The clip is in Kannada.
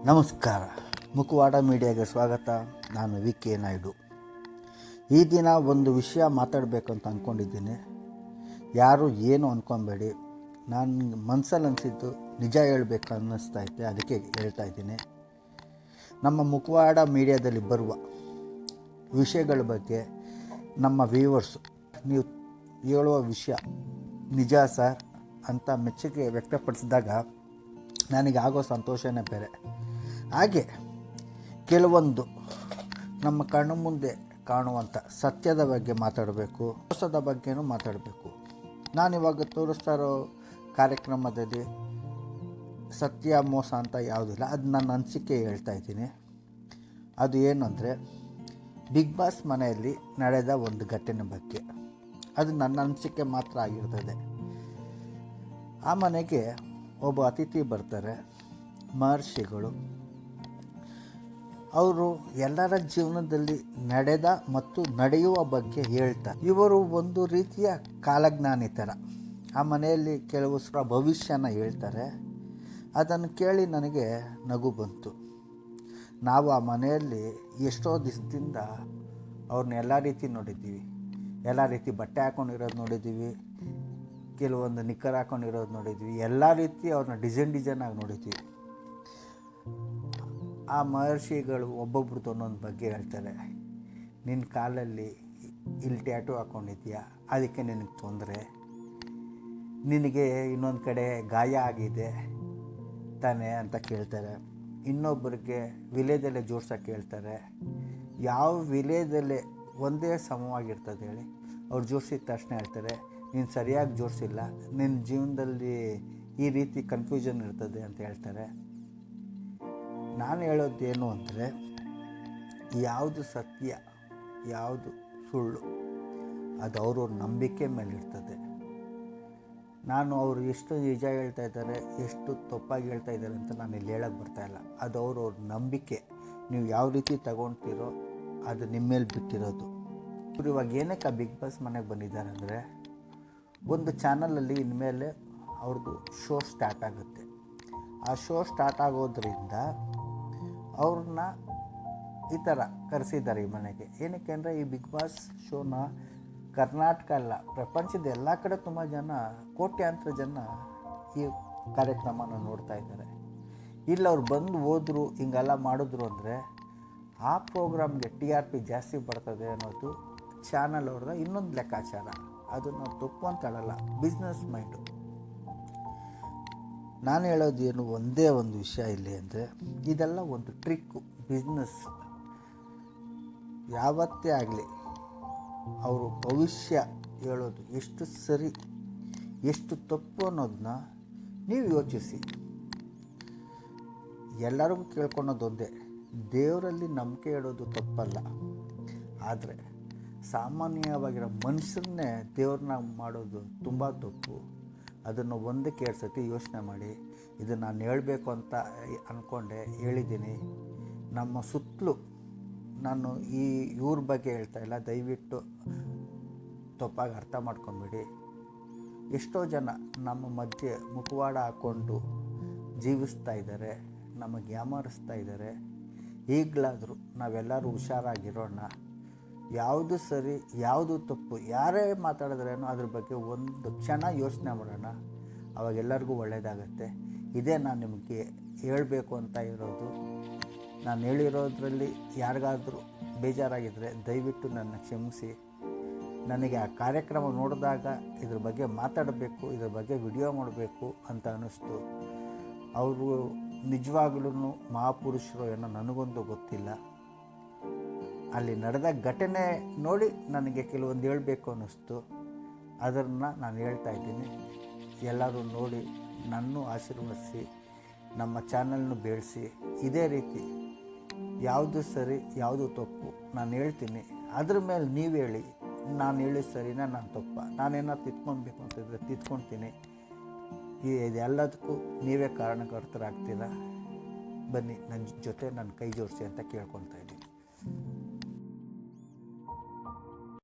ನಮಸ್ಕಾರ. ಮುಖವಾಡ ಮೀಡಿಯಾಗೆ ಸ್ವಾಗತ. ನಾನು ವಿ.ಕೆ. ನಾಯ್ಡು. ಈ ದಿನ ಒಂದು ವಿಷಯ ಮಾತಾಡಬೇಕಂತ ಅಂದ್ಕೊಂಡಿದ್ದೀನಿ. ಯಾರು ಏನು ಅಂದ್ಕೊಬೇಡಿ. ನಾನು ಮನಸ್ಸಲ್ಲಿ ಅನಿಸಿದ್ದು ನಿಜ ಹೇಳಬೇಕು ಅನ್ನಿಸ್ತೈತೆ, ಅದಕ್ಕೆ ಹೇಳ್ತಾ ಇದ್ದೀನಿ. ನಮ್ಮ ಮುಖವಾಡ ಮೀಡಿಯಾದಲ್ಲಿ ಬರುವ ವಿಷಯಗಳ ಬಗ್ಗೆ ನಮ್ಮ ವ್ಯೂವರ್ಸು ನೀವು ಹೇಳುವ ವಿಷಯ ನಿಜ ಸರ್ ಅಂತ ಮೆಚ್ಚುಗೆ ವ್ಯಕ್ತಪಡಿಸಿದಾಗ ನನಗೆ ಆಗೋ ಸಂತೋಷನೇ ಬೇರೆ. ಹಾಗೆ ಕೆಲವೊಂದು ನಮ್ಮ ಕಣ್ಣು ಮುಂದೆ ಕಾಣುವಂಥ ಸತ್ಯದ ಬಗ್ಗೆ ಮಾತಾಡಬೇಕು, ಮೋಸದ ಬಗ್ಗೆನೂ ಮಾತಾಡಬೇಕು. ನಾನಿವಾಗ ತೋರಿಸ್ತಾ ಇರೋ ಕಾರ್ಯಕ್ರಮದಲ್ಲಿ ಸತ್ಯ ಮೋಸ ಅಂತ ಯಾವುದಿಲ್ಲ, ಅದು ನನ್ನ ಅನಿಸಿಕೆ ಹೇಳ್ತಾ ಇದ್ದೀನಿ. ಅದು ಏನು ಅಂದರೆ, ಬಿಗ್ ಬಾಸ್ ಮನೆಯಲ್ಲಿ ನಡೆದ ಒಂದು ಘಟನೆ ಬಗ್ಗೆ. ಅದು ನನ್ನ ಅನಿಸಿಕೆ ಮಾತ್ರ ಆಗಿರ್ತದೆ. ಆ ಮನೆಗೆ ಒಬ್ಬ ಅತಿಥಿ ಬರ್ತಾರೆ, ಮಹರ್ಷಿಗಳು. ಅವರು ಎಲ್ಲರ ಜೀವನದಲ್ಲಿ ನಡೆದ ಮತ್ತು ನಡೆಯುವ ಬಗ್ಗೆ ಹೇಳ್ತಾರೆ. ಇವರು ಒಂದು ರೀತಿಯ ಕಾಲಜ್ಞಾನಿ ಥರ. ಆ ಮನೆಯಲ್ಲಿ ಕೆಲವು ಭವಿಷ್ಯನ ಹೇಳ್ತಾರೆ. ಅದನ್ನು ಕೇಳಿ ನನಗೆ ನಗು ಬಂತು. ನಾವು ಆ ಮನೆಯಲ್ಲಿ ಎಷ್ಟೋ ದಿವಸದಿಂದ ಅವ್ರನ್ನ ಎಲ್ಲ ರೀತಿ ನೋಡಿದ್ದೀವಿ. ಎಲ್ಲ ರೀತಿ ಬಟ್ಟೆ ಹಾಕ್ಕೊಂಡಿರೋದು ನೋಡಿದ್ದೀವಿ, ಕೆಲವೊಂದು ನಿಕ್ಕರ್ ಹಾಕ್ಕೊಂಡಿರೋದು ನೋಡಿದ್ವಿ, ಎಲ್ಲ ರೀತಿ ಅವ್ರನ್ನ ಡಿಸೈನಾಗಿ ನೋಡಿದ್ದೀವಿ. ಆ ಮಹರ್ಷಿಗಳು ಒಬ್ಬೊಬ್ರದ್ದು ಒಂದೊಂದು ಬಗ್ಗೆ ಹೇಳ್ತಾರೆ. ನಿನ್ನ ಕಾಲಲ್ಲಿ ಇಲ್ಲಿ ಟ್ಯಾಟೂ ಹಾಕ್ಕೊಂಡಿದ್ಯಾ, ಅದಕ್ಕೆ ನಿನಗೆ ತೊಂದರೆ. ನಿನಗೆ ಇನ್ನೊಂದು ಕಡೆ ಗಾಯ ಆಗಿದೆ ತಾನೇ ಅಂತ ಕೇಳ್ತಾರೆ. ಇನ್ನೊಬ್ಬರಿಗೆ ವಿಲೇದಲ್ಲೇ ಜೋಡ್ಸೋಕ್ಕೆ ಹೇಳ್ತಾರೆ. ಯಾವ ವಿಲೇದಲ್ಲೇ ಒಂದೇ ಸಮವಾಗಿರ್ತದೆ ಹೇಳಿ? ಅವ್ರು ಜೋಡಿಸಿದ ತಕ್ಷಣ ಹೇಳ್ತಾರೆ, ನೀನು ಸರಿಯಾಗಿ ಜೋಡಿಸಿಲ್ಲ, ನಿನ್ನ ಜೀವನದಲ್ಲಿ ಈ ರೀತಿ ಕನ್ಫ್ಯೂಷನ್ ಇರ್ತದೆ ಅಂತ ಹೇಳ್ತಾರೆ. ನಾನು ಹೇಳೋದೇನು ಅಂದರೆ, ಯಾವುದು ಸತ್ಯ ಯಾವುದು ಸುಳ್ಳು ಅದು ಅವ್ರವ್ರ ನಂಬಿಕೆ ಮೇಲೆ ಇರ್ತದೆ. ನಾನು ಅವರು ಎಷ್ಟು ನಿಜ ಹೇಳ್ತಾ ಇದ್ದಾರೆ, ಎಷ್ಟು ತಪ್ಪಾಗಿ ಹೇಳ್ತಾ ಇದ್ದಾರೆ ಅಂತ ನಾನು ಇಲ್ಲಿ ಹೇಳೋಕ್ಕೆ ಬರ್ತಾಯಿಲ್ಲ. ಅದು ಅವ್ರವ್ರ ನಂಬಿಕೆ. ನೀವು ಯಾವ ರೀತಿ ತಗೊಳ್ತೀರೋ ಅದು ನಿಮ್ಮ ಮೇಲೆ ಬಿಟ್ಟಿರೋದು. ಇವರು ಇವಾಗ ಏನಕ್ಕೆ ಬಿಗ್ ಬಾಸ್ ಮನೆಗೆ ಬಂದಿದ್ದಾರೆ ಅಂದರೆ, ಒಂದು ಚಾನಲಲ್ಲಿ ಇನ್ಮೇಲೆ ಅವ್ರದ್ದು ಶೋ ಸ್ಟಾರ್ಟ್ ಆಗುತ್ತೆ. ಆ ಶೋ ಸ್ಟಾರ್ಟ್ ಆಗೋದ್ರಿಂದ ಅವ್ರನ್ನ ಈ ಥರ ಕರೆಸಿದ್ದಾರೆ ಈ ಮನೆಗೆ. ಏನಕ್ಕೆ ಅಂದರೆ, ಈ ಬಿಗ್ ಬಾಸ್ ಶೋನ ಕರ್ನಾಟಕ ಅಲ್ಲ, ಪ್ರಪಂಚದ ಎಲ್ಲ ಕಡೆ ತುಂಬ ಜನ, ಕೋಟ್ಯಾಂತರ ಜನ ಈ ಕಾರ್ಯಕ್ರಮನ ನೋಡ್ತಾ ಇದ್ದಾರೆ. ಇಲ್ಲ ಅವ್ರು ಬಂದು ಹೋದರು, ಹಿಂಗೆಲ್ಲ ಮಾಡಿದ್ರು ಅಂದರೆ ಆ ಪ್ರೋಗ್ರಾಮ್ಗೆ TRP ಜಾಸ್ತಿ ಬರ್ತದೆ ಅನ್ನೋದು ಚಾನಲ್ ಅವ್ರದ್ದು ಇನ್ನೊಂದು ಲೆಕ್ಕಾಚಾರ. ಅದು ನಾವು ತಪ್ಪು ಅಂತ ಹೇಳಲ್ಲ, ಬಿಸ್ನೆಸ್ ಮೈಂಡು. ನಾನು ಹೇಳೋದು ಏನು, ಒಂದೇ ಒಂದು ವಿಷಯ ಇಲ್ಲಿ ಅಂದರೆ, ಇದೆಲ್ಲ ಒಂದು ಟ್ರಿಕ್ಕು, ಬಿಸ್ನೆಸ್. ಯಾವತ್ತೇ ಆಗಲಿ ಅವರು ಭವಿಷ್ಯ ಹೇಳೋದು ಎಷ್ಟು ಸರಿ ಎಷ್ಟು ತಪ್ಪು ಅನ್ನೋದನ್ನ ನೀವು ಯೋಚಿಸಿ. ಎಲ್ಲರಿಗೂ ಕೇಳ್ಕೊಳೋದೊಂದೇ, ದೇವರಲ್ಲಿ ನಂಬಿಕೆ ಇಡೋದು ತಪ್ಪಲ್ಲ. ಆದರೆ ಸಾಮಾನ್ಯವಾಗಿರೋ ಮನುಷ್ಯರನ್ನೇ ದೇವ್ರನ್ನ ಮಾಡೋದು ತುಂಬ ತಪ್ಪು. ಅದನ್ನು ಒಂದಕ್ಕೆ ಎರಡು ಸತಿ ಯೋಚನೆ ಮಾಡಿ. ಇದು ನಾನು ಹೇಳಬೇಕು ಅಂತ ಅಂದ್ಕೊಂಡೆ, ಹೇಳಿದ್ದೀನಿ. ನಮ್ಮ ಸುತ್ತಲೂ ನಾನು ಇವ್ರ ಬಗ್ಗೆ ಹೇಳ್ತಾ ಇಲ್ಲ, ದಯವಿಟ್ಟು ತಪ್ಪಾಗಿ ಅರ್ಥ ಮಾಡ್ಕೊಂಬಿಡಿ. ಎಷ್ಟೋ ಜನ ನಮ್ಮ ಮಧ್ಯೆ ಮುಖವಾಡ ಹಾಕ್ಕೊಂಡು ಜೀವಿಸ್ತಾ ಇದ್ದಾರೆ, ನಮಗೆ ಯಾಮಾರಿಸ್ತಾ ಇದ್ದಾರೆ. ಈಗಲಾದರೂ ನಾವೆಲ್ಲರೂ ಹುಷಾರಾಗಿರೋಣ. ಯಾವುದು ಸರಿ ಯಾವುದು ತಪ್ಪು ಯಾರೇ ಮಾತಾಡಿದ್ರೇನೋ ಅದ್ರ ಬಗ್ಗೆ ಒಂದು ಕ್ಷಣ ಯೋಚನೆ ಮಾಡೋಣ. ಅವಾಗೆಲ್ಲರಿಗೂ ಒಳ್ಳೆಯದಾಗತ್ತೆ. ಇದೇ ನಾನು ನಿಮಗೆ ಹೇಳಬೇಕು ಅಂತ ಇರೋದು. ನಾನು ಹೇಳಿರೋದ್ರಲ್ಲಿ ಯಾರಿಗಾದರೂ ಬೇಜಾರಾಗಿದ್ದರೆ ದಯವಿಟ್ಟು ನನ್ನ ಕ್ಷಮಿಸಿ. ನನಗೆ ಆ ಕಾರ್ಯಕ್ರಮ ನೋಡಿದಾಗ ಇದ್ರ ಬಗ್ಗೆ ಮಾತಾಡಬೇಕು, ಇದ್ರ ಬಗ್ಗೆ ವಿಡಿಯೋ ಮಾಡಬೇಕು ಅಂತ ಅನ್ನಿಸ್ತು. ಅವರು ನಿಜವಾಗ್ಲೂ ಮಹಾಪುರುಷರು ಏನೋ ನನಗೊಂದು ಗೊತ್ತಿಲ್ಲ. ಅಲ್ಲಿ ನಡೆದ ಘಟನೆ ನೋಡಿ ನನಗೆ ಕೆಲವೊಂದು ಹೇಳಬೇಕು ಅನ್ನಿಸ್ತು. ಅದನ್ನು ನಾನು ಹೇಳ್ತಾ ಇದ್ದೀನಿ. ಎಲ್ಲರೂ ನೋಡಿ ನನ್ನೂ ಆಶೀರ್ವದಿಸಿ, ನಮ್ಮ ಚಾನಲ್ನು ಬೆಳೆಸಿ. ಇದೇ ರೀತಿ ಯಾವುದು ಸರಿ ಯಾವುದು ತಪ್ಪು ನಾನು ಹೇಳ್ತೀನಿ, ಅದ್ರ ಮೇಲೆ ನೀವು ಹೇಳಿ. ನಾನು ಹೇಳಿ ಸರಿನಾ ನಾನು ತಪ್ಪ, ನಾನೇನಾದ್ರು ತಿದ್ಕೊಳ್ಬೇಕು ಅಂತಿದ್ರೆ ತಿದ್ಕೊಳ್ತೀನಿ. ಇದೆಲ್ಲದಕ್ಕೂ ನೀವೇ ಕಾರಣಕರ್ತರಾಗ್ತೀರ. ಬನ್ನಿ ನನ್ನ ಜೊತೆ ನನ್ನ ಕೈ ಜೋಡಿಸಿ ಅಂತ ಕೇಳ್ಕೊಳ್ತಾ ಇದ್ದೀನಿ.